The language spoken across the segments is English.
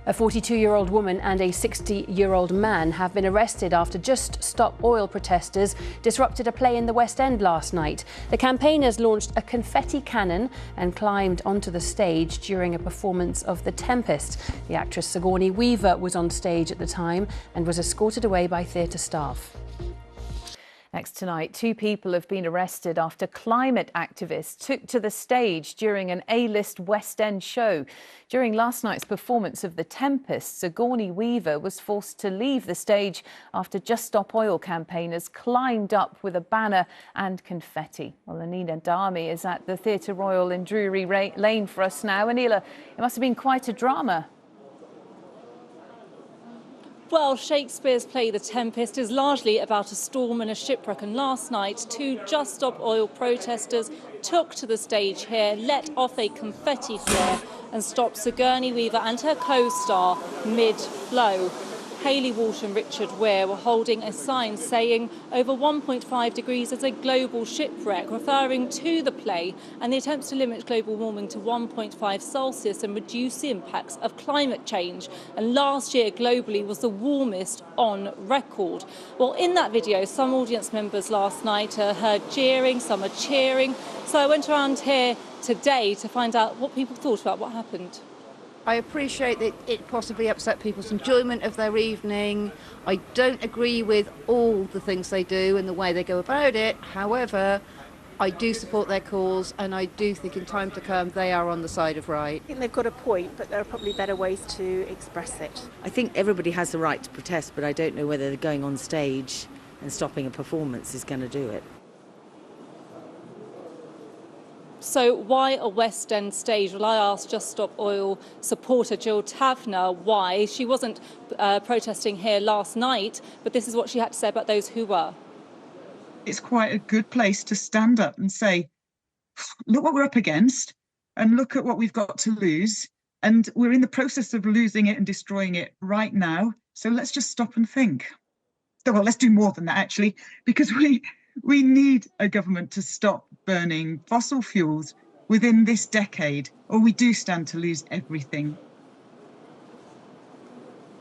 A 42-year-old woman and a 60-year-old man have been arrested after Just Stop Oil protesters disrupted a play in the West End last night. The campaigners launched a confetti cannon and climbed onto the stage during a performance of The Tempest. The actress Sigourney Weaver was on stage at the time and was escorted away by theatre staff. Next tonight, 2 people have been arrested after climate activists took to the stage during an A-list West End show. During last night's performance of The Tempest, Sigourney Weaver was forced to leave the stage after Just Stop Oil campaigners climbed up with a banner and confetti. Well, Anila Dami is at the Theatre Royal in Drury Lane for us now. Anila, it must have been quite a drama. Well, Shakespeare's play The Tempest is largely about a storm and a shipwreck, and last night 2 Just Stop Oil protesters took to the stage here, let off a confetti flare and stopped Sigourney Weaver and her co-star mid-flow. Hayley Walsh and Richard Weir were holding a sign saying over 1.5 degrees is a global shipwreck, referring to the play and the attempts to limit global warming to 1.5 Celsius and reduce the impacts of climate change. And last year globally was the warmest on record. Well, in that video, some audience members last night are heard jeering, some are cheering. So I went around here today to find out what people thought about what happened. I appreciate that it possibly upset people's enjoyment of their evening. I don't agree with all the things they do and the way they go about it. However, I do support their cause, and I do think in time to come they are on the side of right. I think they've got a point, but there are probably better ways to express it. I think everybody has the right to protest, but I don't know whether going on stage and stopping a performance is going to do it. So why a West End stage? Well, I asked Just Stop Oil supporter Jill Taverner why. She wasn't protesting here last night, but this is what she had to say about those who were. It's quite a good place to stand up and say, look what we're up against and look at what we've got to lose. And we're in the process of losing it and destroying it right now. So let's just stop and think. Well, let's do more than that, actually, because we need a government to stop burning fossil fuels within this decade, or we do stand to lose everything.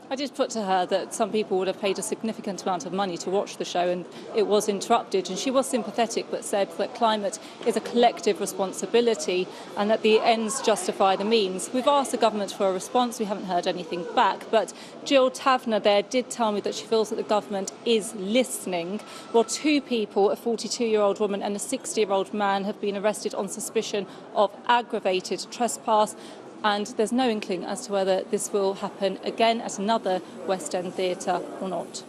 I did put to her that some people would have paid a significant amount of money to watch the show and it was interrupted, and she was sympathetic but said that climate is a collective responsibility and that the ends justify the means. We've asked the government for a response, we haven't heard anything back, but Jill Taverner there did tell me that she feels that the government is listening. Well, 2 people, a 42-year-old woman and a 60-year-old man, have been arrested on suspicion of aggravated trespass. And there's no inkling as to whether this will happen again at another West End theatre or not.